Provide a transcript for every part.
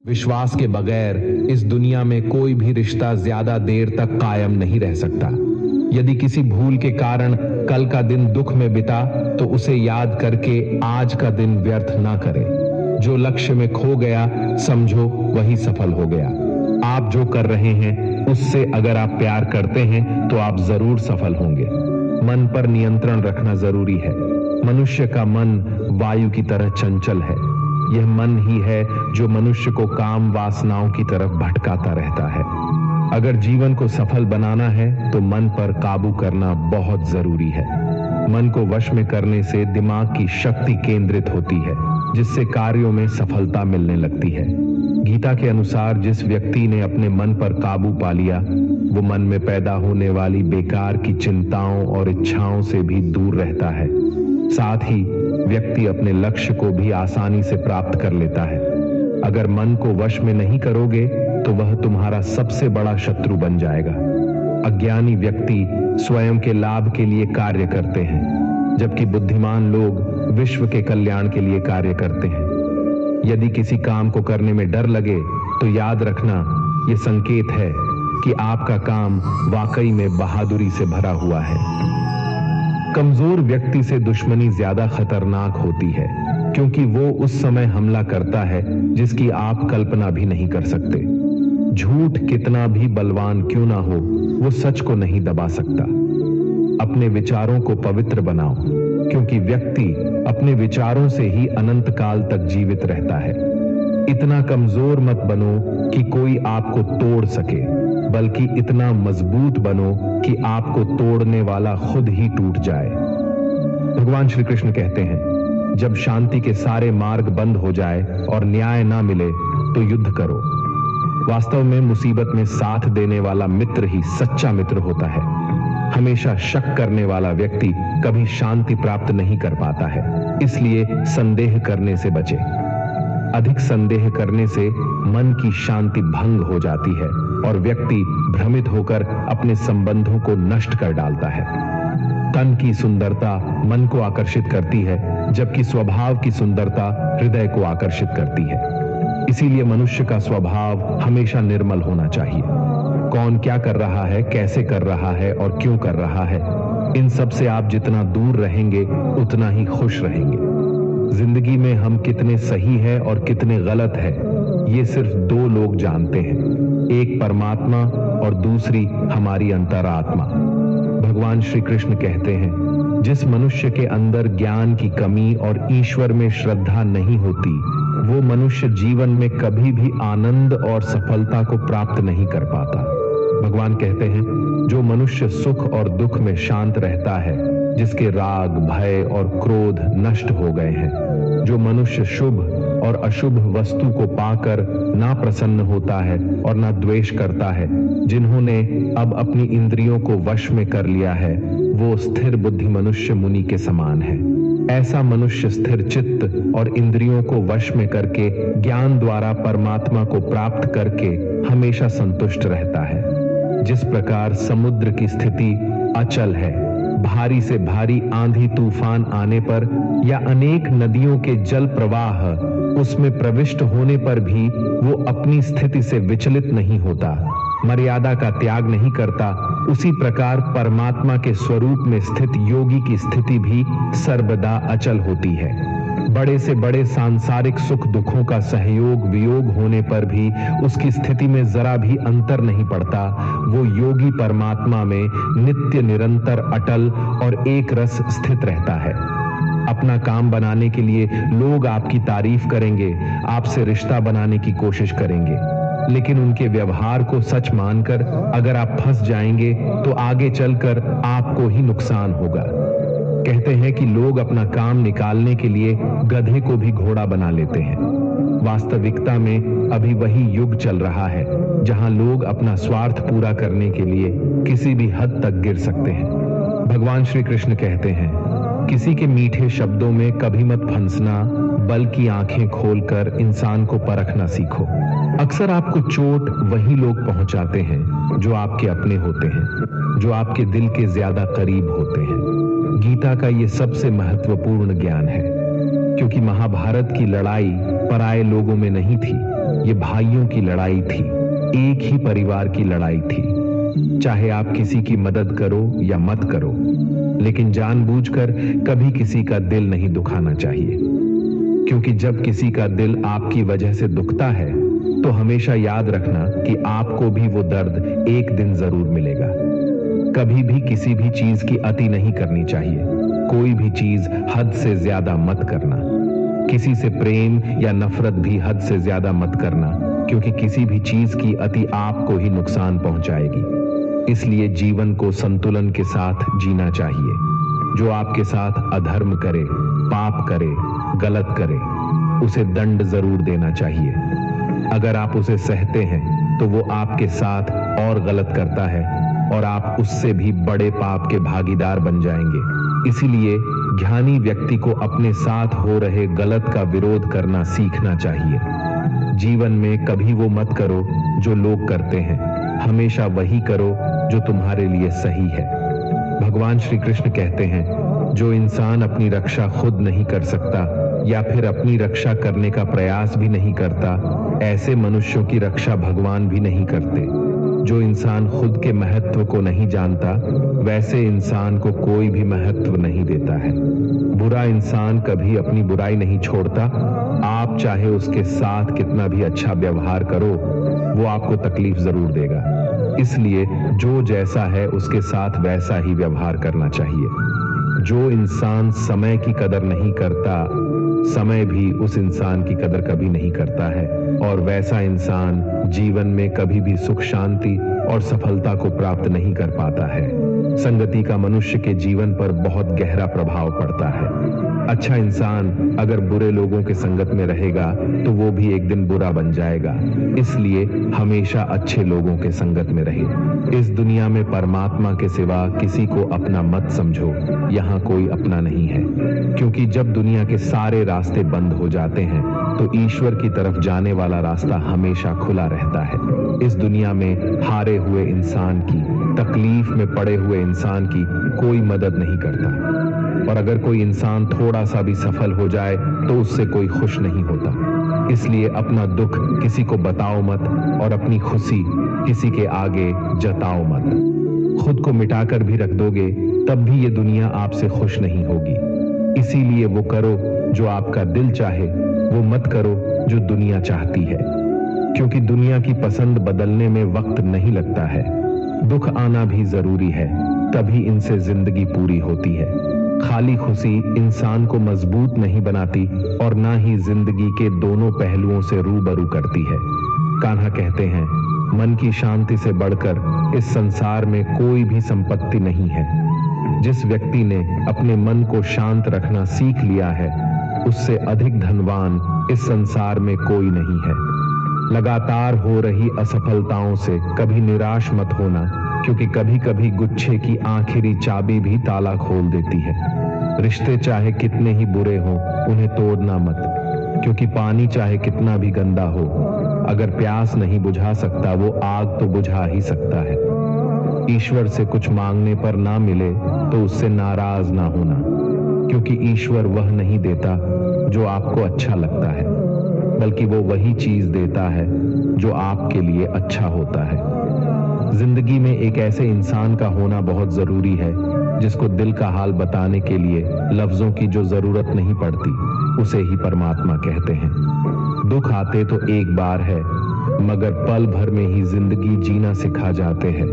विश्वास के बगैर इस दुनिया में कोई भी रिश्ता ज्यादा देर तक कायम नहीं रह सकता। यदि किसी भूल के कारण कल का दिन दुख में बिता तो उसे याद करके आज का दिन व्यर्थ ना करे। जो लक्ष्य में खो गया समझो वही सफल हो गया। आप जो कर रहे हैं उससे अगर आप प्यार करते हैं तो आप जरूर सफल होंगे। मन पर नियंत्रण रखना जरूरी है। मनुष्य का मन वायु की तरह चंचल है। यह मन ही है जो मनुष्य को काम वासनाओं की तरफ भटकाता रहता है। अगर जीवन को सफल बनाना है तो मन पर काबू करना बहुत जरूरी है। मन को वश में करने से दिमाग की शक्ति केंद्रित होती है, जिससे कार्यों में सफलता मिलने लगती है। गीता के अनुसार जिस व्यक्ति ने अपने मन पर काबू पा लिया वो मन में पैदा होने वाली बेकार की चिंताओं और इच्छाओं से भी दूर रहता है। साथ ही व्यक्ति अपने लक्ष्य को भी आसानी से प्राप्त कर लेता है। अगर मन को वश में नहीं करोगे तो वह तुम्हारा सबसे बड़ा शत्रु बन जाएगा। अज्ञानी व्यक्ति स्वयं के लाभ के लिए कार्य करते हैं, जबकि बुद्धिमान लोग विश्व के कल्याण के लिए कार्य करते हैं। यदि किसी काम को करने में डर लगे तो याद रखना यह संकेत है कि आपका काम वाकई में बहादुरी से भरा हुआ है। कमजोर व्यक्ति से दुश्मनी ज्यादा खतरनाक होती है, क्योंकि वो उस समय हमला करता है जिसकी आप कल्पना भी नहीं कर सकते। झूठ कितना भी बलवान क्यों ना हो, वो सच को नहीं दबा सकता। अपने विचारों को पवित्र बनाओ, क्योंकि व्यक्ति अपने विचारों से ही अनंत काल तक जीवित रहता है। इतना कमजोर मत बनो कि कोई आपको तोड़ सके, बल्कि इतना मजबूत बनो कि आपको तोड़ने वाला खुद ही टूट जाए। भगवान श्री कृष्ण कहते हैं, जब शांति के सारे मार्ग बंद हो जाए और न्याय ना मिले तो युद्ध करो। वास्तव में मुसीबत में साथ देने वाला मित्र ही सच्चा मित्र होता है। हमेशा शक करने वाला व्यक्ति कभी शांति प्राप्त नहीं कर पाता है। इसलिए संदेह करने से बचे। अधिक संदेह करने से मन की शांति भंग हो जाती है और व्यक्ति भ्रमित होकर अपने संबंधों को नष्ट कर डालता है। तन की सुंदरता मन को आकर्षित करती है, जबकि स्वभाव की सुंदरता हृदय को आकर्षित करती है। इसीलिए मनुष्य का स्वभाव हमेशा निर्मल होना चाहिए। कौन क्या कर रहा है, कैसे कर रहा है और क्यों कर रहा है, इन सब से आप जितना दूर रहेंगे उतना ही खुश रहेंगे। जिंदगी में हम कितने सही हैं और कितने गलत हैं, ये सिर्फ दो लोग जानते हैं, एक परमात्मा और दूसरी हमारी अंतरात्मा। भगवान श्री कृष्ण कहते हैं, जिस मनुष्य के अंदर ज्ञान की कमी और ईश्वर में श्रद्धा नहीं होती, वो मनुष्य जीवन में कभी भी आनंद और सफलता को प्राप्त नहीं कर पाता। भगवान कहते हैं, जो मनुष्य सुख और दुख में शांत रहता है, जिसके राग, भय और क्रोध नष्ट हो गए हैं, जो मनुष्य शुभ और अशुभ वस्तु को पाकर ना प्रसन्न होता है और ना द्वेष करता है, जिन्होंने अब अपनी इंद्रियों को वश में कर लिया है, वो स्थिर बुद्धि मनुष्य मुनि के समान है। ऐसा मनुष्य स्थिर चित्त और इंद्रियों को वश में करके ज्ञान द्वारा परमात्मा को प्राप्त करके हमेशा संतुष्ट रहता है। जिस प्रकार समुद्र की स्थिति अचल है, भारी से भारी आंधी तूफान आने पर या अनेक नदियों के जल प्रवाह उसमें प्रविष्ट होने पर भी वो अपनी स्थिति से विचलित नहीं होता, मर्यादा का त्याग नहीं करता, उसी प्रकार परमात्मा के स्वरूप में स्थित योगी की स्थिति भी सर्वदा अचल होती है। बड़े से बड़े सांसारिक सुख दुखों का सहयोग वियोग होने पर भी उसकी स्थिति में जरा भी अंतर नहीं पड़ता। वो योगी परमात्मा में नित्य निरंतर अटल और एक रस स्थित रहता है। अपना काम बनाने के लिए लोग आपकी तारीफ करेंगे, आपसे रिश्ता बनाने की कोशिश करेंगे, लेकिन उनके व्यवहार को सच मानकर अगर आप फंस जाएंगे तो आगे चलकर आपको ही नुकसान होगा। कहते हैं कि लोग अपना काम निकालने के लिए गधे को भी घोड़ा बना लेते हैं। वास्तविकता में अभी वही युग चल रहा है जहां लोग अपना स्वार्थ पूरा करने के लिए किसी भी हद तक गिर सकते हैं। भगवान श्री कृष्ण कहते हैं, किसी के मीठे शब्दों में कभी मत फंसना, बल्कि आंखें खोलकर इंसान को परखना सीखो। अक्सर आपको चोट वही लोग पहुंचाते हैं जो आपके अपने होते हैं, जो आपके दिल के ज्यादा करीब होते हैं। गीता का ये सबसे महत्वपूर्ण ज्ञान है, क्योंकि महाभारत की लड़ाई पराये लोगों में नहीं थी, ये भाइयों की लड़ाई थी, एक ही परिवार की लड़ाई थी। चाहे आप किसी की मदद करो या मत करो, लेकिन जानबूझकर कभी किसी का दिल नहीं दुखाना चाहिए, क्योंकि जब किसी का दिल आपकी वजह से दुखता है तो हमेशा याद रखना कि आपको भी वो दर्द एक दिन जरूर मिलेगा। कभी भी किसी भी चीज की अति नहीं करनी चाहिए। कोई भी चीज हद से ज्यादा मत करना। किसी से प्रेम या नफरत भी हद से ज्यादा मत करना, क्योंकि किसी भी चीज की अति आपको ही नुकसान पहुंचाएगी। इसलिए जीवन को संतुलन के साथ जीना चाहिए। जो आपके साथ अधर्म करे, पाप करे, गलत करे, उसे दंड जरूर देना चाहिए। अगर आप उसे सहते हैं तो वो आपके साथ और गलत करता है और आप उससे भी बड़े पाप के भागीदार बन जाएंगे। इसीलिए ज्ञानी व्यक्ति को अपने साथ हो रहे गलत का विरोध करना सीखना चाहिए। जीवन में कभी वो मत करो जो लोग करते हैं, हमेशा वही करो जो तुम्हारे लिए सही है। भगवान श्री कृष्ण कहते हैं, जो इंसान अपनी रक्षा खुद नहीं कर सकता या फिर अपनी रक्षा करने का प्रयास भी नहीं करता, ऐसे मनुष्यों की रक्षा भगवान भी नहीं करते। जो इंसान खुद के महत्व को नहीं जानता, वैसे इंसान को कोई भी महत्व नहीं देता है। बुरा इंसान कभी अपनी बुराई नहीं छोड़ता। आप चाहे उसके साथ कितना भी अच्छा व्यवहार करो, वो आपको तकलीफ जरूर देगा। इसलिए जो जैसा है उसके साथ वैसा ही व्यवहार करना चाहिए। जो इंसान समय की कदर नहीं करता, समय भी उस इंसान की कदर कभी नहीं करता है, और वैसा इंसान जीवन में कभी भी सुख, शांति और सफलता को प्राप्त नहीं कर पाता है। संगति का मनुष्य के जीवन पर बहुत गहरा प्रभाव पड़ता है। अच्छा इंसान अगर बुरे लोगों के संगत में रहेगा तो वो भी एक दिन बुरा बन जाएगा। इसलिए हमेशा अच्छे लोगों के संगत में रहे। इस दुनिया में परमात्मा के सिवा किसी को अपना मत समझो। यहाँ कोई अपना नहीं है, क्योंकि जब दुनिया के सारे रास्ते बंद हो जाते हैं तो ईश्वर की तरफ जाने वाला रास्ता हमेशा खुला रहता है। इस दुनिया में हारे हुए इंसान की, तकलीफ में पड़े हुए इंसान की कोई मदद नहीं करता, और अगर कोई इंसान थोड़ा सा भी सफल हो जाए तो उससे कोई खुश नहीं होता। इसलिए अपना दुख किसी को बताओ मत और अपनी खुशी किसी के आगे जताओ मत। खुद को मिटाकर भी रख दोगे तब भी ये दुनिया आपसे खुश नहीं होगी। इसीलिए वो करो जो आपका दिल चाहे, वो मत करो जो दुनिया चाहती है, क्योंकि दुनिया की पसंद बदलने में वक्त नहीं लगता है। दुख आना भी जरूरी है, तभी इनसे जिंदगी पूरी होती है। खाली खुशी इंसान को मजबूत नहीं बनाती और ना ही जिंदगी के दोनों पहलुओं से रूबरू करती है। कान्हा कहते हैं, मन की शांति से बढ़कर इस संसार में कोई भी संपत्ति नहीं है। जिस व्यक्ति ने अपने मन को शांत रखना सीख लिया है, उससे अधिक धनवान इस संसार में कोई नहीं है। लगातार हो रही असफलताओं से कभी निराश मत होना, क्योंकि कभी कभी गुच्छे की आखिरी चाबी भी ताला खोल देती है। रिश्ते चाहे कितने ही बुरे हों, उन्हें तोड़ना मत, क्योंकि पानी चाहे कितना भी गंदा हो, अगर प्यास नहीं बुझा सकता वो आग तो बुझा ही सकता है। ईश्वर से कुछ मांगने पर ना मिले तो उससे नाराज ना होना, क्योंकि ईश्वर वह नहीं देता जो आपको अच्छा लगता है, बल्कि वो वही चीज देता है जो आपके लिए अच्छा होता है। जिंदगी में एक ऐसे इंसान का होना बहुत जरूरी है जिसको दिल का हाल बताने के लिए लफ्जों की जो जरूरत नहीं पड़ती, उसे ही परमात्मा कहते हैं। दुख आते तो एक बार है, मगर पल भर में ही जिंदगी जीना सिखा जाते हैं।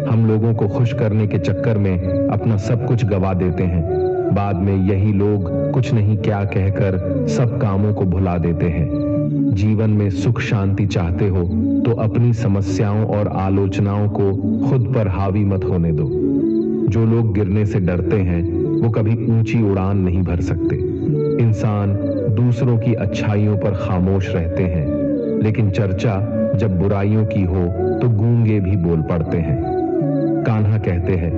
हम लोगों को खुश करने के चक्कर में अपना सब कुछ गवा देते हैं। बाद में यही लोग कुछ नहीं क्या कहकर सब कामों को भुला देते हैं। जीवन में सुख शांति चाहते हो तो अपनी समस्याओं और आलोचनाओं को खुद पर हावी मत होने दो। जो लोग गिरने से डरते हैं वो कभी ऊंची उड़ान नहीं भर सकते। इंसान दूसरों की अच्छाइयों पर खामोश रहते हैं, लेकिन चर्चा जब बुराइयों की हो तो गूंगे भी बोल पड़ते हैं। कान्हा कहते हैं,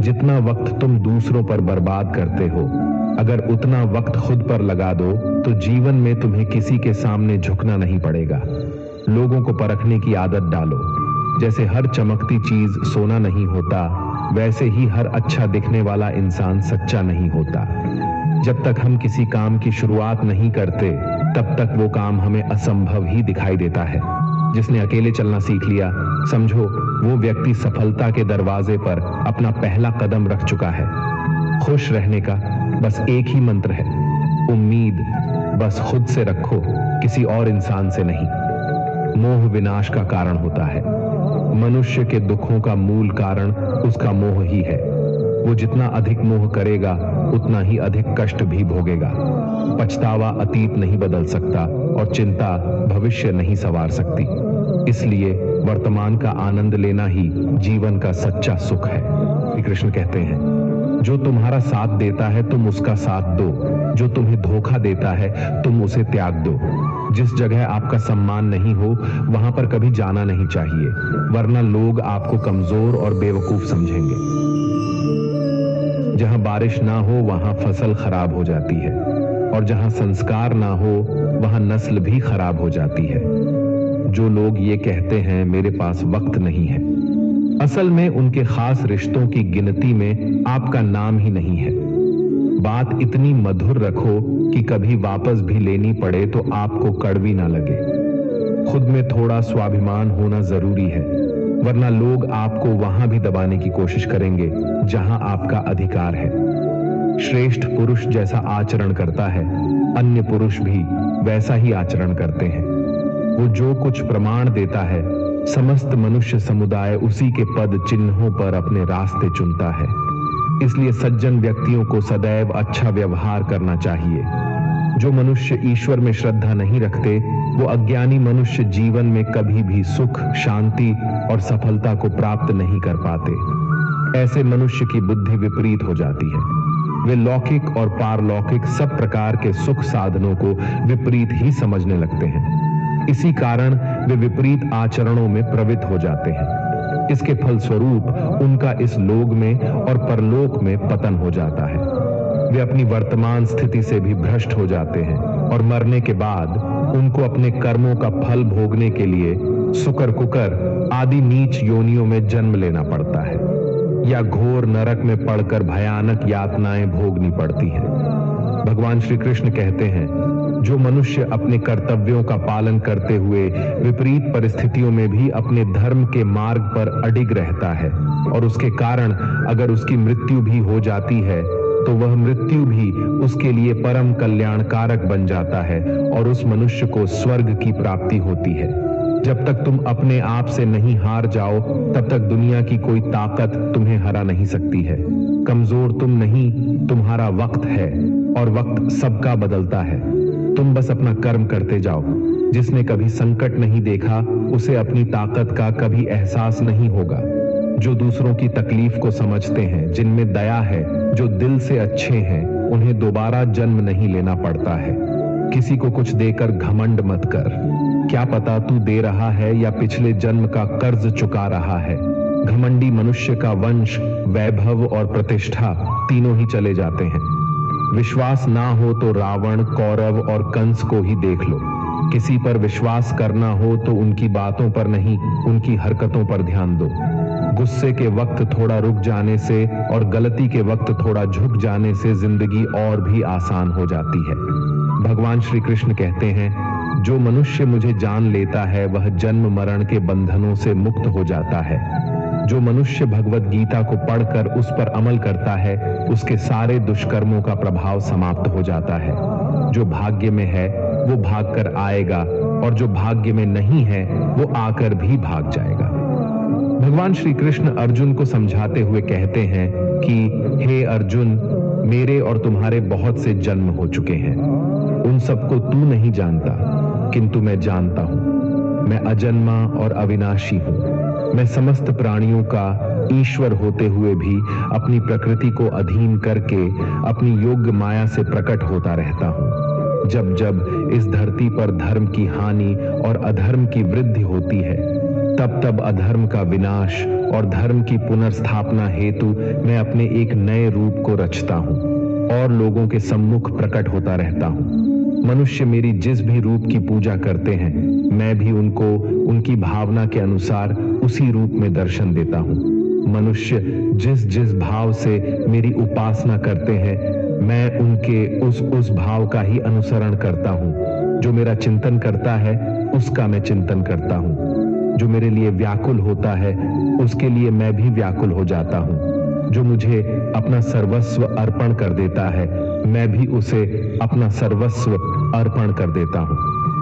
जितना वक्त तुम दूसरों पर बर्बाद करते हो, अगर उतना वक्त खुद पर लगा दो तो जीवन में तुम्हें किसी के सामने झुकना नहीं पड़ेगा। लोगों को परखने की आदत डालो। जैसे हर चमकती चीज सोना नहीं होता, वैसे ही हर अच्छा दिखने वाला इंसान सच्चा नहीं होता। जब तक हम किसी काम की शुरुआत नहीं करते तब तक वो काम हमें असंभव ही दिखाई देता है। जिसने अकेले चलना सीख लिया, समझो वो व्यक्ति सफलता के दरवाजे पर अपना पहला कदम रख चुका है। खुश रहने का बस एक ही मंत्र है, उम्मीद बस खुद से रखो, किसी और इंसान से नहीं। मोह विनाश का कारण होता है। मनुष्य के दुखों का मूल कारण उसका मोह ही है। वो जितना अधिक मोह करेगा उतना ही अधिक कष्ट भी भोगेगा। पछतावा अतीत नहीं बदल सकता और चिंता भविष्य नहीं संवार सकती। इसलिए वर्तमान का आनंद लेना ही जीवन का सच्चा सुख है। श्री कृष्ण कहते हैं, जो तुम्हारा साथ देता है तुम उसका साथ दो, जो तुम्हें धोखा देता है तुम उसे त्याग दो। जिस जगह आपका सम्मान नहीं हो वहां पर कभी जाना नहीं चाहिए, वरना लोग आपको कमजोर और बेवकूफ समझेंगे। जहां बारिश ना हो वहां फसल खराब हो जाती है, और जहां संस्कार ना हो वहां नस्ल भी खराब हो जाती है। जो लोग ये कहते हैं मेरे पास वक्त नहीं है, असल में उनके खास रिश्तों की गिनती में आपका नाम ही नहीं है। बात इतनी मधुर रखो कि कभी वापस भी लेनी पड़े तो आपको कड़वी ना लगे। खुद में थोड़ा स्वाभिमान होना जरूरी है, वरना लोग आपको वहां भी दबाने की कोशिश करेंगे जहां आपका अधिकार है। श्रेष्ठ पुरुष जैसा आचरण करता है, अन्य पुरुष भी वैसा ही आचरण करते हैं। वो जो कुछ प्रमाण देता है, समस्त मनुष्य समुदाय उसी के पद चिन्हों पर अपने रास्ते चुनता है। इसलिए सज्जन व्यक्तियों को सदैव अच्छा व्यवहार करना चाहिए। जो मनुष्य ईश्वर में श्रद्धा नहीं रखते, वो अज्ञानी मनुष्य जीवन में कभी भी सुख, शांति और सफलता को प्राप्त नहीं कर पाते। ऐसे मनुष्य की बुद्धि विपरीत हो जाती है। वे लौकिक और पारलौकिक सब प्रकार के सुख साधनों को विपरीत ही समझने लगते हैं। इसी कारण वे विपरीत आचरणों में प्रवृत्त हो जाते हैं। इसके फलस्वरूप उनका इस लोक में और परलोक में पतन हो जाता है। वे अपनी वर्तमान स्थिति से भी भ्रष्ट हो जाते हैं और मरने के बाद उनको अपने कर्मों का फल भोगने के लिए सुकर कुकर आदि नीच योनियों में जन्म लेना पड़ता है, या घोर नरक में पड़कर भयानक यातनाएं भोगनी पड़ती हैं। भगवान श्री कृष्ण कहते हैं, जो मनुष्य अपने कर्तव्यों का पालन करते हुए विपरीत परिस्थितियों में भी अपने धर्म के मार्ग पर अडिग रहता है और उसके कारण अगर उसकी मृत्यु भी हो जाती है तो वह मृत्यु भी उसके लिए परम कल्याणकारक बन जाता है और उस मनुष्य को स्वर्ग की प्राप्ति होती है। जब तक तुम अपने आप से नहीं हार जाओ तब तक दुनिया की कोई ताकत तुम्हें हरा नहीं सकती है। कमजोर तुम नहीं, तुम्हारा वक्त है और वक्त सबका बदलता है। तुम बस अपना कर्म करते जाओ। जिसने कभी संकट नहीं देखा उसे अपनी ताकत का कभी एहसास नहीं होगा। जो दूसरों की तकलीफ को समझते हैं, जिनमें दया है, जो दिल से अच्छे हैं, उन्हें दोबारा जन्म नहीं लेना पड़ता है। किसी को कुछ देकर घमंड मत कर। क्या पता तू दे रहा है या पिछले जन्म का कर्ज चुका रहा है। घमंडी मनुष्य का वंश, वैभव और प्रतिष्ठा तीनों ही चले जाते हैं। विश्वास ना हो तो रावण, कौरव और कंस को ही देख लो। किसी पर विश्वास करना हो तो उनकी बातों पर नहीं, उनकी हरकतों पर ध्यान दो। गुस्से के वक्त थोड़ा रुक जाने से और गलती के वक्त थोड़ा झुक जाने से जिंदगी और भी आसान हो जाती है। भगवान श्री कृष्ण कहते हैं, जो मनुष्य मुझे जान लेता है वह जन्म मरण के बंधनों से मुक्त हो जाता है। जो मनुष्य भगवत गीता को पढ़कर उस पर अमल करता है उसके सारे दुष्कर्मों का प्रभाव समाप्त हो जाता है। जो भाग्य में है वो भाग कर आएगा और जो भाग्य में नहीं है वो आकर भी भाग जाएगा। भगवान श्री कृष्ण अर्जुन को समझाते हुए कहते हैं कि हे अर्जुन, मेरे और तुम्हारे बहुत से जन्म हो चुके हैं। उन सबको तू नहीं जानता, किंतु मैं जानता हूं। मैं अजन्मा और अविनाशी हूं। मैं समस्त प्राणियों का ईश्वर होते हुए भी अपनी प्रकृति को अधीन करके अपनी योग्य माया से प्रकट होता रहता हूं। जब जब इस धरती पर धर्म की हानि और अधर्म की वृद्धि होती है, तब तब अधर्म का विनाश और धर्म की पुनर्स्थापना हेतु मैं अपने एक नए रूप को रचता हूं और लोगों के सम्मुख प्रकट होता रहता हूं। मनुष्य मेरी जिस भी रूप की पूजा करते हैं, मैं भी उनको उनकी भावना के अनुसार उसी रूप में दर्शन देता हूं। मनुष्य जिस जिस भाव से मेरी उपासना करते हैं, मैं उनके उस भाव का ही अनुसरण करता हूं। जो मेरा चिंतन करता है उसका मैं चिंतन करता हूं। जो मेरे लिए व्याकुल होता है उसके लिए मैं भी व्याकुल हो जाता हूं। जो मुझे अपना सर्वस्व अर्पण कर देता है, मैं भी उसे अपना सर्वस्व अर्पण कर देता हूं।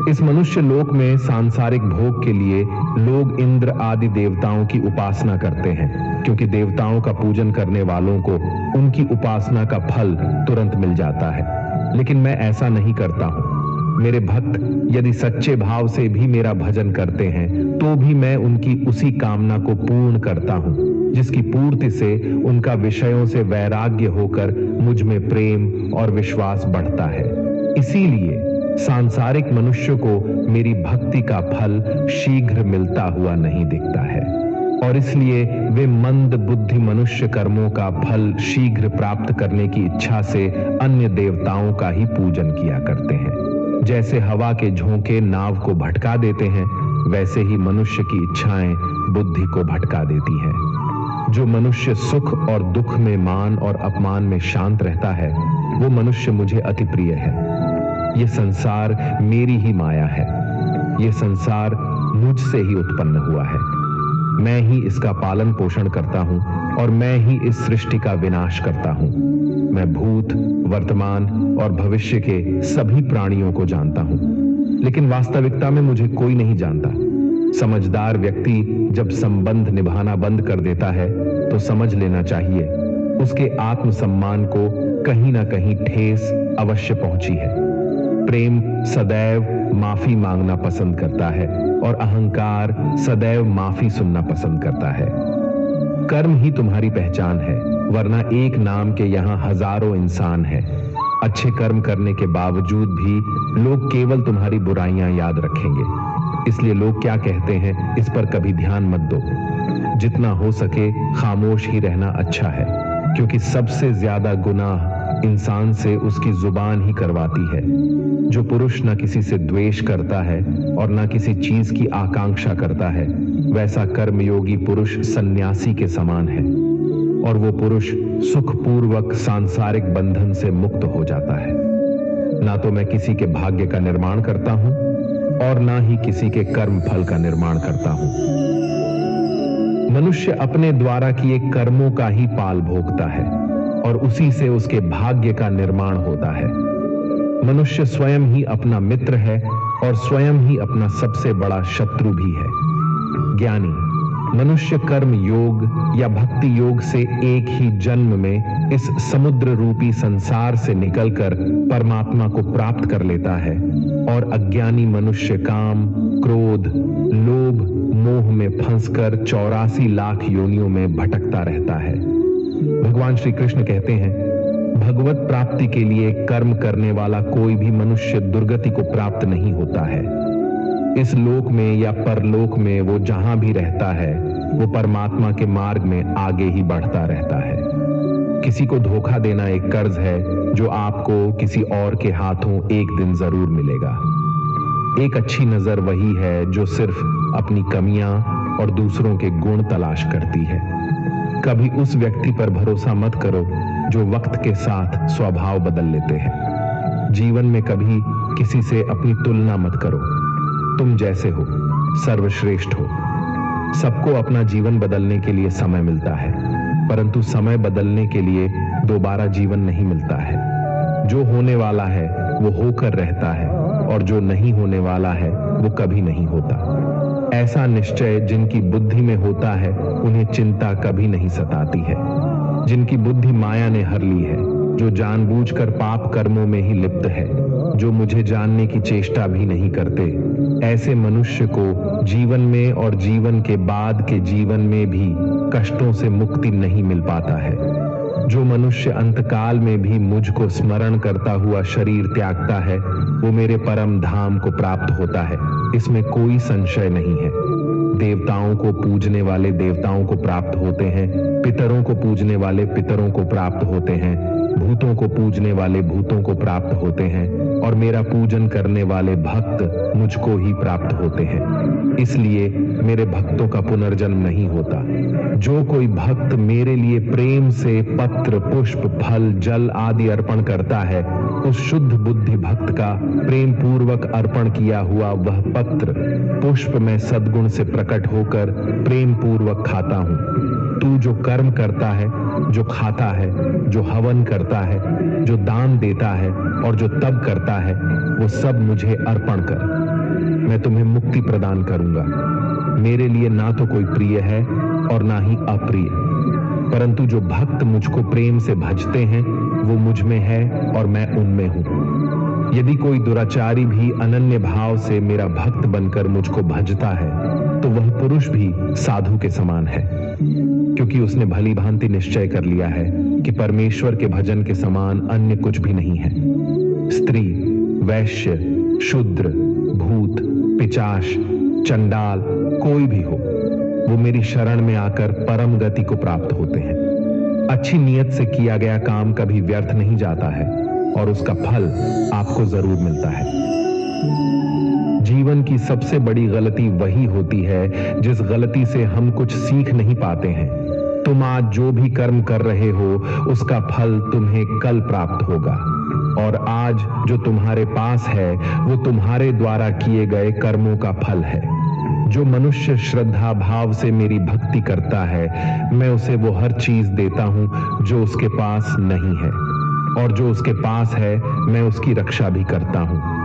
इस मनुष्य लोक में सांसारिक भोग के लिए लोग इंद्र आदि देवताओं की उपासना करते हैं, क्योंकि देवताओं का पूजन करने वालों को उनकी उपासना का फल तुरंत मिल जाता है। लेकिन मैं ऐसा नहीं करता हूं। मेरे भक्त यदि सच्चे भाव से भी मेरा भजन करते हैं तो भी मैं उनकी उसी कामना को पूर्ण करता हूं, जिसकी पूर्ति से उनका विषयों से वैराग्य होकर मुझ में प्रेम और विश्वास बढ़ता है। इसीलिए सांसारिक मनुष्य को मेरी भक्ति का फल शीघ्र मिलता हुआ नहीं दिखता है, और इसलिए वे मंद बुद्धि मनुष्य कर्मों का फल शीघ्र प्राप्त करने की इच्छा से अन्य देवताओं का ही पूजन किया करते हैं। जैसे हवा के झोंके नाव को भटका देते हैं, वैसे ही मनुष्य की इच्छाएं बुद्धि को भटका देती हैं। जो मनुष्य सुख और दुख में, मान और अपमान में शांत रहता है, वो मनुष्य मुझे अति प्रिय है। ये संसार मेरी ही माया है। ये संसार मुझसे ही उत्पन्न हुआ है। मैं ही इसका पालन पोषण करता हूं और मैं ही इस सृष्टि का विनाश करता हूं। मैं भूत, वर्तमान और भविष्य के सभी प्राणियों को जानता हूं, लेकिन वास्तविकता में मुझे कोई नहीं जानता। समझदार व्यक्ति जब संबंध निभाना बंद कर देता है तो समझ लेना चाहिए उसके आत्मसम्मान को कहीं ना कहीं ठेस अवश्य पहुंची है। प्रेम सदैव माफी मांगना पसंद करता है और अहंकार सदैव माफी सुनना पसंद करता है। कर्म ही तुम्हारी पहचान है, वरना एक नाम के यहाँ हजारों इंसान हैं। अच्छे कर्म करने के बावजूद भी लोग केवल तुम्हारी बुराइयां याद रखेंगे। इसलिए लोग क्या कहते हैं इस पर कभी ध्यान मत दो। जितना हो सके खामोश ही रहना अच्छा है, क्योंकि सबसे ज्यादा गुनाह इंसान से उसकी जुबान ही करवाती है। जो पुरुष न किसी से द्वेष करता है और न किसी चीज की आकांक्षा करता है, वैसा कर्मयोगी पुरुष सन्यासी के समान है, और वो पुरुष सुखपूर्वक सांसारिक बंधन से मुक्त हो जाता है। ना तो मैं किसी के भाग्य का निर्माण करता हूं और ना ही किसी के कर्म फल का निर्माण करता हूं। मनुष्य अपने द्वारा किए कर्मों का ही पाल भोगता है और उसी से उसके भाग्य का निर्माण होता है। मनुष्य स्वयं ही अपना मित्र है और स्वयं ही अपना सबसे बड़ा शत्रु भी है। ज्ञानी मनुष्य कर्म योग या भक्ति योग से एक ही जन्म में इस समुद्र रूपी संसार से निकलकर परमात्मा को प्राप्त कर लेता है, और अज्ञानी मनुष्य काम, क्रोध, लोभ, मोह में फंसकर 84 लाख योनियों में भटकता रहता है। भगवान श्री कृष्ण कहते हैं, भगवत प्राप्ति के लिए कर्म करने वाला कोई भी मनुष्य दुर्गति को प्राप्त नहीं होता है। इस लोक में या परलोक में वो जहां भी रहता है, वो परमात्मा के मार्ग में आगे ही बढ़ता रहता है। किसी को धोखा देना एक कर्ज है जो आपको किसी और के हाथों एक दिन जरूर मिलेगा। एक अच्छी नजर वही है जो सिर्फ अपनी कमियां और दूसरों के गुण तलाश करती है। कभी उस व्यक्ति पर भरोसा मत करो जो वक्त के साथ स्वभाव बदल लेते हैं। जीवन में कभी किसी से अपनी तुलना मत करो। तुम जैसे हो सर्वश्रेष्ठ हो। सबको अपना जीवन बदलने के लिए समय मिलता है, परंतु समय बदलने के लिए दोबारा जीवन नहीं मिलता है। जो होने वाला है वो होकर रहता है, और जो नहीं होने वाला है वो कभी नहीं होता। ऐसा निश्चय जिनकी बुद्धि में होता है उन्हें चिंता कभी नहीं सताती है। जिनकी बुद्धि माया ने हर ली है, जो जानबूझकर पाप कर्मों में ही लिप्त है, जो मुझे जानने की चेष्टा भी नहीं करते, ऐसे मनुष्य को जीवन में और जीवन के बाद के जीवन में भी कष्टों से मुक्ति नहीं मिल पाता है। जो मनुष्य अंतकाल में भी मुझको स्मरण करता हुआ शरीर त्यागता है, वो मेरे परम धाम को प्राप्त होता है। इसमें कोई संशय नहीं है। देवताओं को पूजने वाले देवताओं को प्राप्त होते हैं, पितरों को पूजने वाले पितरों को प्राप्त होते हैं, भूतों को पूजने वाले भूतों को प्राप्त होते हैं, और मेरा पूजन करने वाले भक्त मुझको ही प्राप्त होते हैं। इसलिए मेरे भक्तों का पुनर्जन्म नहीं होता। जो कोई भक्त मेरे लिए प्रेम से पत्र, पुष्प, फल, जल आदि अर्पण करता है, उस शुद्ध बुद्धि भक्त का प्रेम पूर्वक अर्पण किया हुआ वह पत्र, पुष्प में सद्गुण से प्रकट होकर प्रेम पूर्वक खाता हूं। तू जो कर्म करता है, जो खाता है, जो हवन करता है, जो दान देता है और जो तप करता है, वो सब मुझे अर्पण कर। मैं तुम्हें मुक्ति प्रदान करूंगा। मेरे लिए ना तो कोई प्रिय है और ना ही अप्रिय, परंतु जो भक्त मुझको प्रेम से भजते हैं वो मुझ में है और मैं उनमें हूं। यदि कोई दुराचारी भी अनन्य भाव से मेरा भक्त बनकर मुझको भजता है तो वह पुरुष भी साधु के समान है, क्योंकि उसने भली भांति निश्चय कर लिया है कि परमेश्वर के भजन के समान अन्य कुछ भी नहीं है। स्त्री, वैश्य, शूद्र, भूत, पिशाच, चंडाल कोई भी हो, वो मेरी शरण में आकर परम गति को प्राप्त होते हैं। अच्छी नीयत से किया गया काम कभी व्यर्थ नहीं जाता है और उसका फल आपको जरूर मिलता है। जीवन की सबसे बड़ी गलती वही होती है जिस गलती से हम कुछ सीख नहीं पाते हैं। तुम आज जो भी कर्म कर रहे हो उसका फल तुम्हें कल प्राप्त होगा, और आज जो तुम्हारे पास है वो तुम्हारे द्वारा किए गए कर्मों का फल है। जो मनुष्य श्रद्धा भाव से मेरी भक्ति करता है, मैं उसे वो हर चीज देता हूं जो उसके पास नहीं है, और जो उसके पास है मैं उसकी रक्षा भी करता हूं।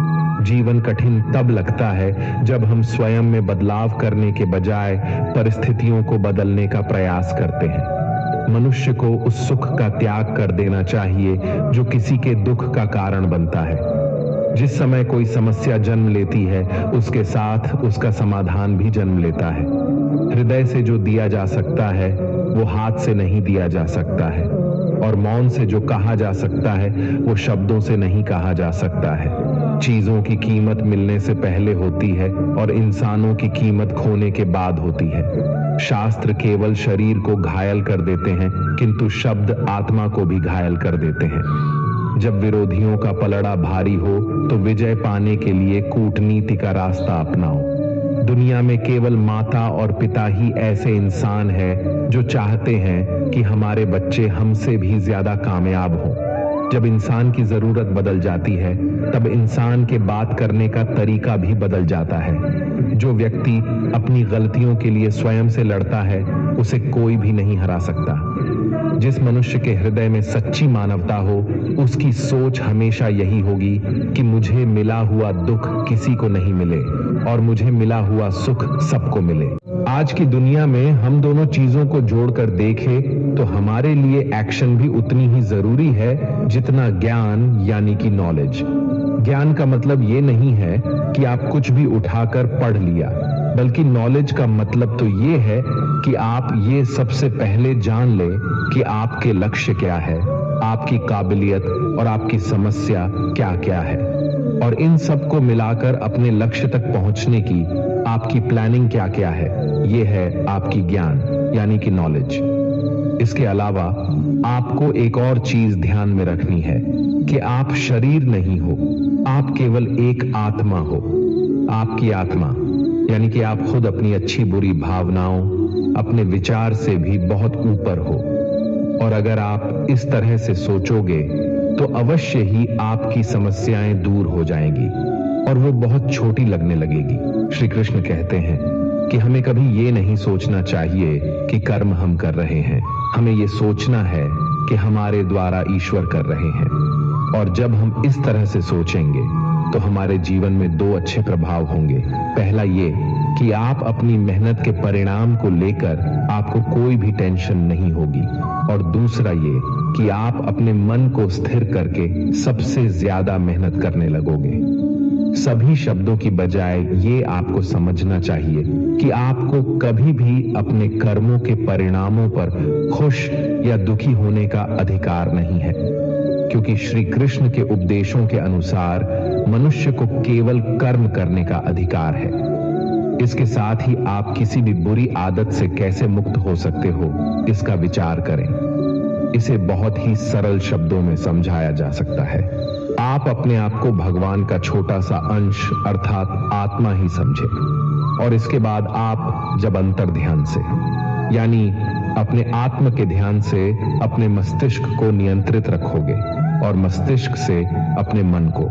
जीवन कठिन तब लगता है जब हम स्वयं में बदलाव करने के बजाय परिस्थितियों को बदलने का प्रयास करते हैं। मनुष्य को उस सुख का त्याग कर देना चाहिए जो किसी के दुख का कारण बनता है। जिस समय कोई समस्या जन्म लेती है उसके साथ उसका समाधान भी जन्म लेता है। हृदय से जो दिया जा सकता है वो हाथ से नहीं दिया जा सकता है, और मौन से जो कहा जा सकता है वो शब्दों से नहीं कहा जा सकता है। चीजों की कीमत मिलने से पहले होती है और इंसानों की कीमत खोने के बाद होती है। शास्त्र केवल शरीर को घायल कर देते हैं, किंतु शब्द आत्मा को भी घायल कर देते हैं। जब विरोधियों का पलड़ा भारी हो तो विजय पाने के लिए कूटनीति का रास्ता अपनाओ। दुनिया में केवल माता और पिता ही ऐसे इंसान हैं जो चाहते हैं कि हमारे बच्चे हमसे भी ज्यादा कामयाब हों। जब इंसान की जरूरत बदल जाती है तब इंसान के बात करने का तरीका भी बदल जाता है। जो व्यक्ति अपनी गलतियों के लिए स्वयं से लड़ता है उसे कोई भी नहीं हरा सकता। जिस मनुष्य के हृदय में सच्ची मानवता हो उसकी सोच हमेशा यही होगी कि मुझे मिला हुआ दुख किसी को नहीं मिले और मुझे मिला हुआ सुख सबको मिले। आज की दुनिया में हम दोनों चीजों को जोड़कर देखें तो हमारे लिए एक्शन भी उतनी ही जरूरी है जितना ज्ञान यानी कि नॉलेज। ज्ञान का मतलब ये नहीं है कि आप कुछ भी उठाकर पढ़ लिया, बल्कि नॉलेज का मतलब तो ये है कि आप ये सबसे पहले जान ले कि आपके लक्ष्य क्या है, आपकी काबिलियत और आपकी समस्या क्या क्या है, और इन सब को मिलाकर अपने लक्ष्य तक पहुंचने की आपकी प्लानिंग क्या क्या है। ये है आपकी ज्ञान यानी कि नॉलेज। इसके अलावा आपको एक और चीज ध्यान में रखनी है कि आप शरीर नहीं हो, आप केवल एक आत्मा हो। आपकी आत्मा यानी कि आप खुद अपनी अच्छी बुरी भावनाओं, अपने विचार से भी बहुत ऊपर हो, और अगर आप इस तरह से सोचोगे तो अवश्य ही आपकी समस्याएं दूर हो जाएंगी और वो बहुत छोटी लगने लगेगी। श्री कृष्ण कहते हैं कि हमें कभी ये नहीं सोचना चाहिए कि कर्म हम कर रहे हैं, हमें ये सोचना है कि हमारे द्वारा ईश्वर कर रहे हैं। और जब हम इस तरह से सोचेंगे तो हमारे जीवन में दो अच्छे प्रभाव होंगे। पहला ये कि आप अपनी मेहनत के परिणाम को लेकर आपको कोई भी टेंशन नहीं होगी, और दूसरा ये कि आप अपने मन को स्थिर करके सबसे ज्यादा मेहनत करने लगोगे। सभी शब्दों की बजाय ये आपको समझना चाहिए कि आपको कभी भी अपने कर्मों के परिणामों पर खुश या दुखी होने का अधिकार नहीं है, क्योंकि श्री कृष्ण के उपदेशों के अनुसार मनुष्य को केवल कर्म करने का अधिकार है। इसके साथ ही आप किसी भी बुरी आदत से कैसे मुक्त हो सकते हो, इसका विचार करें। इसे बहुत ही सरल शब्दों में समझाया जा सकता है। आप अपने आप को भगवान का छोटा सा अंश अर्थात आत्मा ही समझें और इसके बाद आप जब अंतर ध्यान से यानी अपने आत्म के ध्यान से अपने मस्तिष्क को नियंत्रित रखोगे और मस्तिष्क से अपने मन को,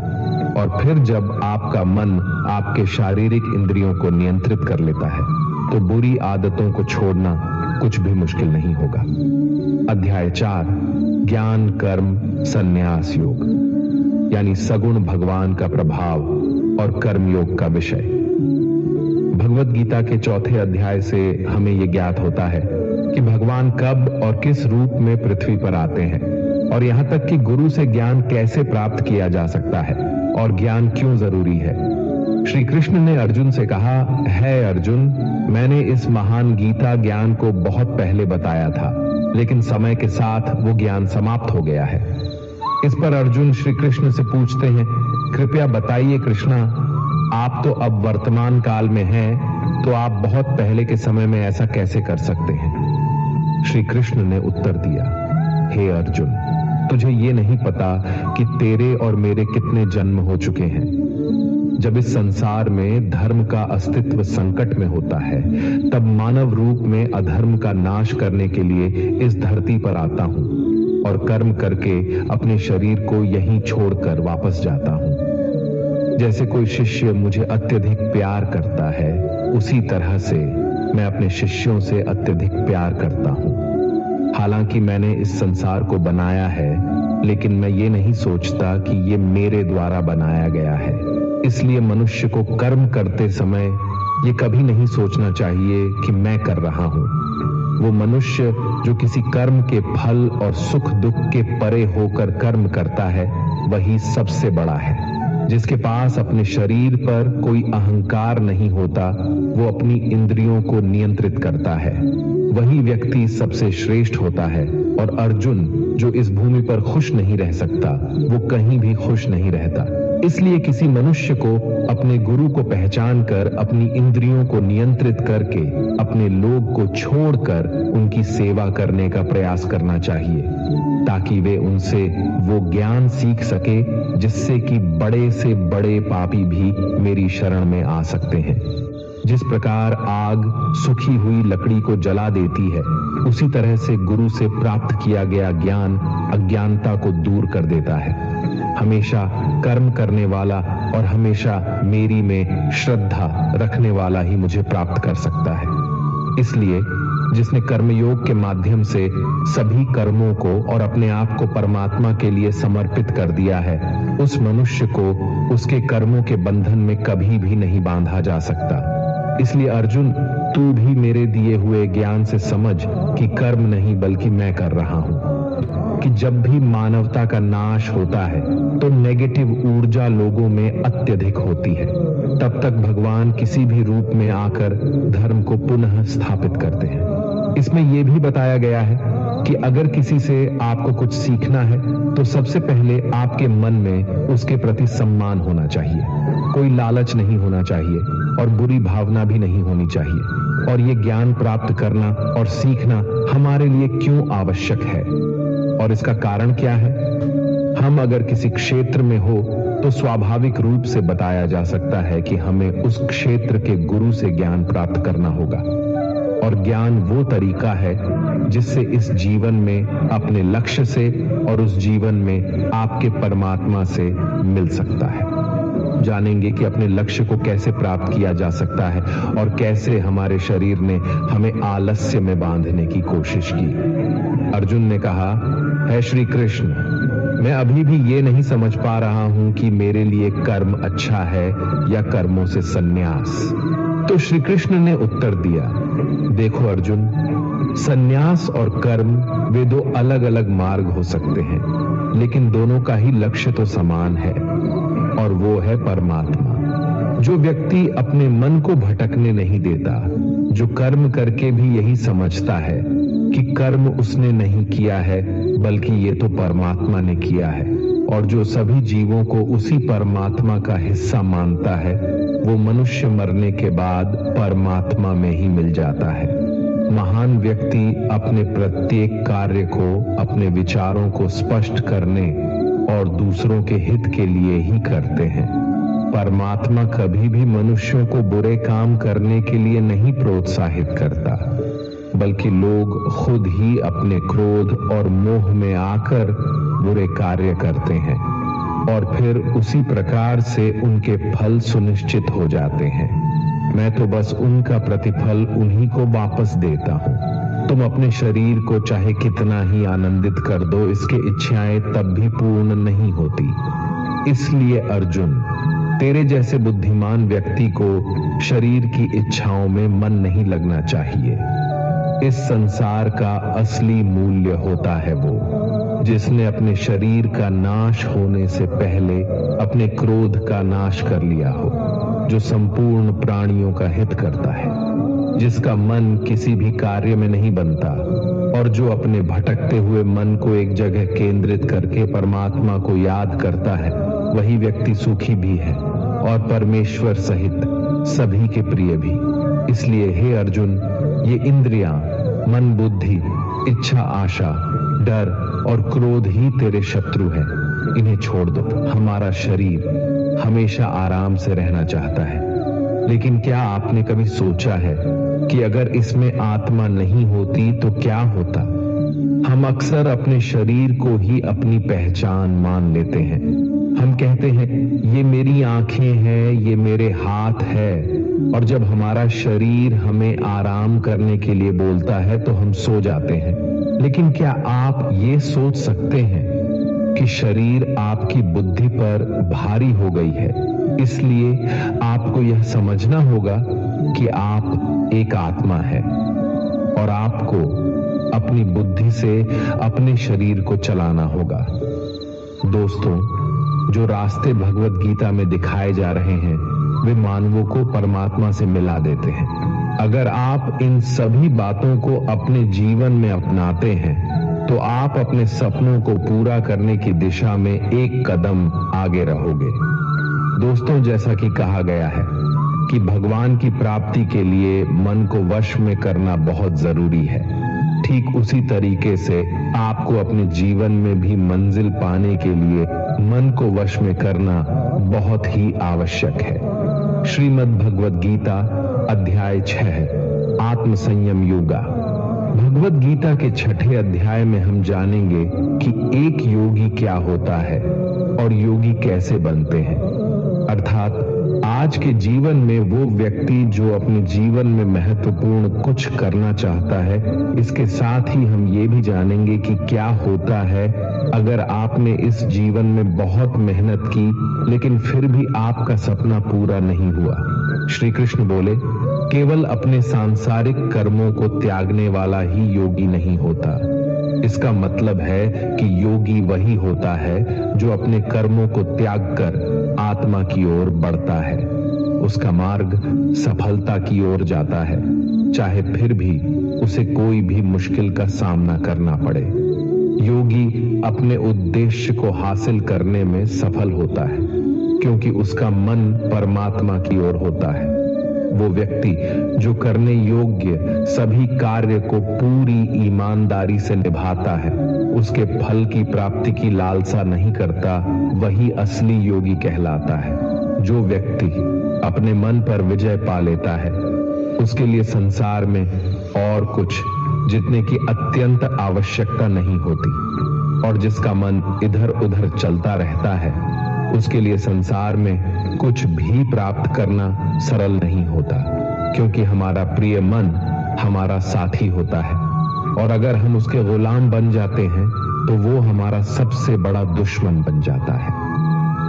और फिर जब आपका मन आपके शारीरिक इंद्रियों को नियंत्रित कर लेता है तो बुरी आदतों को छोड़ना कुछ भी मुश्किल नहीं होगा। अध्याय 4 ज्ञान कर्म संन्यास योग यानी सगुण भगवान का प्रभाव और कर्म योग का विषय। भगवत गीता के 4थे अध्याय से हमें यह ज्ञात होता है कि भगवान कब और किस रूप में पृथ्वी पर आते हैं और यहां तक कि गुरु से ज्ञान कैसे प्राप्त किया जा सकता है और ज्ञान क्यों जरूरी है। श्री कृष्ण ने अर्जुन से कहा, है अर्जुन, मैंने इस महान गीता ज्ञान को बहुत पहले बताया था, लेकिन समय के साथ वो ज्ञान समाप्त हो गया है। इस पर अर्जुन श्री कृष्ण से पूछते हैं, कृपया बताइए कृष्णा, आप तो अब वर्तमान काल में हैं, तो आप बहुत पहले के समय में ऐसा कैसे कर सकते हैं? श्री कृष्ण ने उत्तर दिया, हे अर्जुन, तुझे ये नहीं पता कि तेरे और मेरे कितने जन्म हो चुके हैं। जब इस संसार में धर्म का अस्तित्व संकट में होता है, तब मानव रूप में अधर्म का नाश करने के लिए इस धरती पर आता हूं और कर्म करके अपने शरीर को यहीं छोड़कर वापस जाता हूं। जैसे कोई शिष्य मुझे अत्यधिक प्यार करता है, उसी तरह से मैं अपने शिष्यों से अत्यधिक प्यार करता हूं। हालांकि मैंने इस संसार को बनाया है, लेकिन मैं ये नहीं सोचता कि ये मेरे द्वारा बनाया गया है। इसलिए मनुष्य को कर्म करते समय ये कभी नहीं सोचना चाहिए कि मैं कर रहा हूं। वो मनुष्य जो किसी कर्म के फल और सुख दुख के परे होकर कर्म करता है, वही सबसे बड़ा है। जिसके पास अपने शरीर पर कोई अहंकार नहीं होता, वो अपनी इंद्रियों को नियंत्रित करता है, वही व्यक्ति सबसे श्रेष्ठ होता है। और अर्जुन जो इस भूमि पर खुश नहीं रह सकता, वो कहीं भी खुश नहीं रहता। इसलिए किसी मनुष्य को अपने गुरु को पहचान कर अपनी इंद्रियों को नियंत्रित करके अपने लोग को छोड़कर उनकी सेवा करने का प्रयास करना चाहिए, ताकि वे उनसे वो ज्ञान सीख सके जिससे कि बड़े से बड़े पापी भी मेरी शरण में आ सकते हैं। जिस प्रकार आग सूखी हुई लकड़ी को जला देती है, उसी तरह से गुरु से प्राप्त किया गया ज्ञान अज्ञानता को दूर कर देता है। हमेशा कर्म करने वाला और हमेशा मेरी में श्रद्धा रखने वाला ही मुझे प्राप्त कर सकता है। इसलिए जिसने कर्मयोग के माध्यम से सभी कर्मों को और अपने आप को परमात्मा के लिए समर्पित कर दिया है, उस मनुष्य को उसके कर्मों के बंधन में कभी भी नहीं बांधा जा सकता। इसलिए अर्जुन, तू भी मेरे दिए हुए ज्ञान से समझ कि कर्म नहीं बल्कि मैं कर रहा हूं। कि जब भी मानवता का नाश होता है तो नेगेटिव ऊर्जा लोगों में अत्यधिक होती है। तब तक भगवान किसी भी रूप में आकर धर्म को पुनः स्थापित करते हैं। इसमें यह भी बताया गया है कि अगर किसी से आपको कुछ सीखना है तो सबसे पहले आपके मन में उसके प्रति सम्मान होना चाहिए, कोई लालच नहीं होना चाहिए और बुरी भावना भी नहीं होनी चाहिए। और ये ज्ञान प्राप्त करना और सीखना हमारे लिए क्यों आवश्यक है और इसका कारण क्या है? हम अगर किसी क्षेत्र में हो तो स्वाभाविक रूप से बताया जा सकता है कि हमें उस क्षेत्र के गुरु से ज्ञान प्राप्त करना होगा। और ज्ञान वो तरीका है जिससे इस जीवन में अपने लक्ष्य से और उस जीवन में आपके परमात्मा से मिल सकता है। जानेंगे कि अपने लक्ष्य को कैसे प्राप्त किया जा सकता है और कैसे हमारे शरीर ने हमें आलस्य में बांधने की कोशिश की। अर्जुन ने कहा, है श्री कृष्ण, मैं अभी भी ये नहीं समझ पा रहा हूं कि मेरे लिए कर्म अच्छा है या कर्मों से संन्यास। तो श्री कृष्ण ने उत्तर दिया, देखो अर्जुन, संन्यास और कर्म वे दो अलग अलग मार्ग हो सकते हैं, लेकिन दोनों का ही लक्ष्य तो समान है और वो है परमात्मा। जो व्यक्ति अपने मन को भटकने नहीं देता, जो कर्म करके भी यही समझता है कि कर्म उसने नहीं किया है बल्कि ये तो परमात्मा ने किया है, और जो सभी जीवों को उसी परमात्मा का हिस्सा मानता है, वो मनुष्य मरने के बाद परमात्मा में ही मिल जाता है। महान व्यक्ति अपने प्रत्येक कार्य को, अपने विचारों को स्पष्ट करने और दूसरों के हित के लिए ही करते हैं। परमात्मा कभी भी मनुष्यों को बुरे काम करने के लिए नहीं प्रोत्साहित करता, बल्कि लोग खुद ही अपने क्रोध और मोह में आकर बुरे कार्य करते हैं और फिर उसी प्रकार से उनके फल सुनिश्चित हो जाते हैं। मैं तो बस उनका प्रतिफल उन्हीं को वापस देता हूं। तुम अपने शरीर को चाहे कितना ही आनंदित कर दो, इसकी इच्छाएं तब भी पूर्ण नहीं होती। इसलिए अर्जुन, तेरे जैसे बुद्धिमान व्यक्ति को शरीर की इच्छाओं में मन नहीं लगना चाहिए। इस संसार का असली मूल्य होता है वो जिसने अपने शरीर का नाश होने से पहले अपने क्रोध का नाश कर लिया हो, जो संपूर्ण प्राणियों का हित करता है, जिसका मन किसी भी कार्य में नहीं बनता और जो अपने भटकते हुए मन को एक जगह केंद्रित करके परमात्मा को याद करता है, वही व्यक्ति सुखी भी है और परमेश्वर सहित सभी के प्रिय भी। इसलिए हे अर्जुन, ये इंद्रियां, मन, बुद्धि, इच्छा, आशा, डर और क्रोध ही तेरे शत्रु हैं। इन्हें छोड़ दो। हमारा शरीर हमेशा आराम से रहना चाहता है, लेकिन क्या आपने कभी सोचा है कि अगर इसमें आत्मा नहीं होती तो क्या होता? हम अक्सर अपने शरीर को ही अपनी पहचान मान लेते हैं। हम कहते हैं ये मेरी आंखें हैं, ये मेरे हाथ है, और जब हमारा शरीर हमें आराम करने के लिए बोलता है तो हम सो जाते हैं। लेकिन क्या आप ये सोच सकते हैं कि शरीर आपकी बुद्धि पर भारी हो गई है, इसलिए आपको यह समझना होगा कि आप एक आत्मा है और आपको अपनी बुद्धि से अपने शरीर को चलाना होगा। दोस्तों, जो रास्ते भगवत गीता में दिखाए जा रहे हैं वे मानवों को परमात्मा से मिला देते हैं। अगर आप इन सभी बातों को अपने जीवन में अपनाते हैं तो आप अपने सपनों को पूरा करने की दिशा में एक कदम आगे रहोगे। दोस्तों, जैसा कि कहा गया है कि भगवान की प्राप्ति के लिए मन को वश में करना बहुत जरूरी है, ठीक उसी तरीके से आपको अपने जीवन में भी मंजिल पाने के लिए मन को वश में करना बहुत ही आवश्यक है। श्रीमद् भगवद गीता अध्याय 6 आत्म संयम योगा। भगवद गीता के 6ठे अध्याय में हम जानेंगे कि एक योगी क्या होता है और योगी कैसे बनते हैं। अर्थात आज के जीवन में वो व्यक्ति जो अपने जीवन में महत्वपूर्ण कुछ करना चाहता है। इसके साथ ही हम ये भी जानेंगे कि क्या होता है अगर आपने इस जीवन में बहुत मेहनत की लेकिन फिर भी आपका सपना पूरा नहीं हुआ। श्री कृष्ण बोले, केवल अपने सांसारिक कर्मों को त्यागने वाला ही योगी नहीं होता। इसका मतलब है कि योगी वही होता है जो अपने कर्मों को त्याग कर आत्मा की ओर बढ़ता है। उसका मार्ग सफलता की ओर जाता है, चाहे फिर भी उसे कोई भी मुश्किल का सामना करना पड़े। योगी अपने उद्देश्य को हासिल करने में सफल होता है क्योंकि उसका मन परमात्मा की ओर होता है। वो व्यक्ति जो करने योग्य सभी कार्य को पूरी ईमानदारी से निभाता है, उसके फल की प्राप्ति की लालसा नहीं करता, वही असली योगी कहलाता है। जो व्यक्ति अपने मन पर विजय पा लेता है, उसके लिए संसार में और कुछ जितने की अत्यंत आवश्यकता नहीं होती, और जिसका मन इधर उधर चलता रहता है, उसके लिए संसार में कुछ भी प्राप्त करना सरल नहीं होता, क्योंकि हमारा प्रिय मन हमारा साथी होता है, और अगर हम उसके गुलाम बन जाते हैं तो वो हमारा सबसे बड़ा दुश्मन बन जाता है।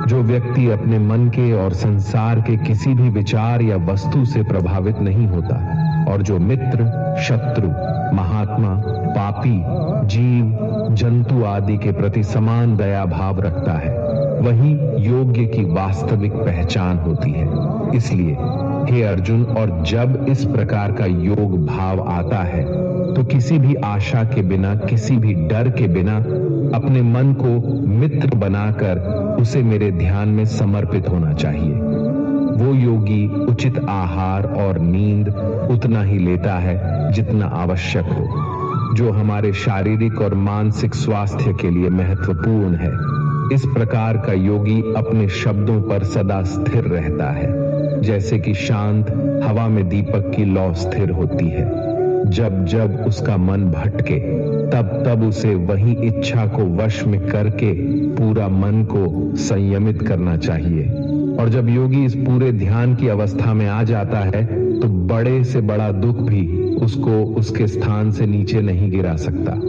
जो व्यक्ति अपने मन के और संसार के किसी भी विचार या वस्तु से प्रभावित नहीं होता, और जो मित्र, शत्रु, महात्मा, पापी, जीव, जंतु आदि के प्रति समान दया भाव रखता है, वही योग्य की वास्तविक पहचान होती है। इसलिए हे अर्जुन, और जब इस प्रकार का योग भाव आता है तो किसी भी आशा के बिना, किसी भी डर के बिना अपने मन को मित्र बनाकर उसे मेरे ध्यान में समर्पित होना चाहिए। वो योगी उचित आहार और नींद उतना ही लेता है जितना आवश्यक हो, जो हमारे शारीरिक और मानसिक स्वास्थ्य के लिए महत्वपूर्ण है। इस प्रकार का योगी अपने शब्दों पर सदा स्थिर रहता है, जैसे कि शांत हवा में दीपक की लौ स्थिर होती है। जब जब उसका मन भटके तब तब उसे वही इच्छा को वश में करके पूरा मन को संयमित करना चाहिए। और जब योगी इस पूरे ध्यान की अवस्था में आ जाता है तो बड़े से बड़ा दुख भी उसको उसके स्थान से नीचे नहीं गिरा सकता।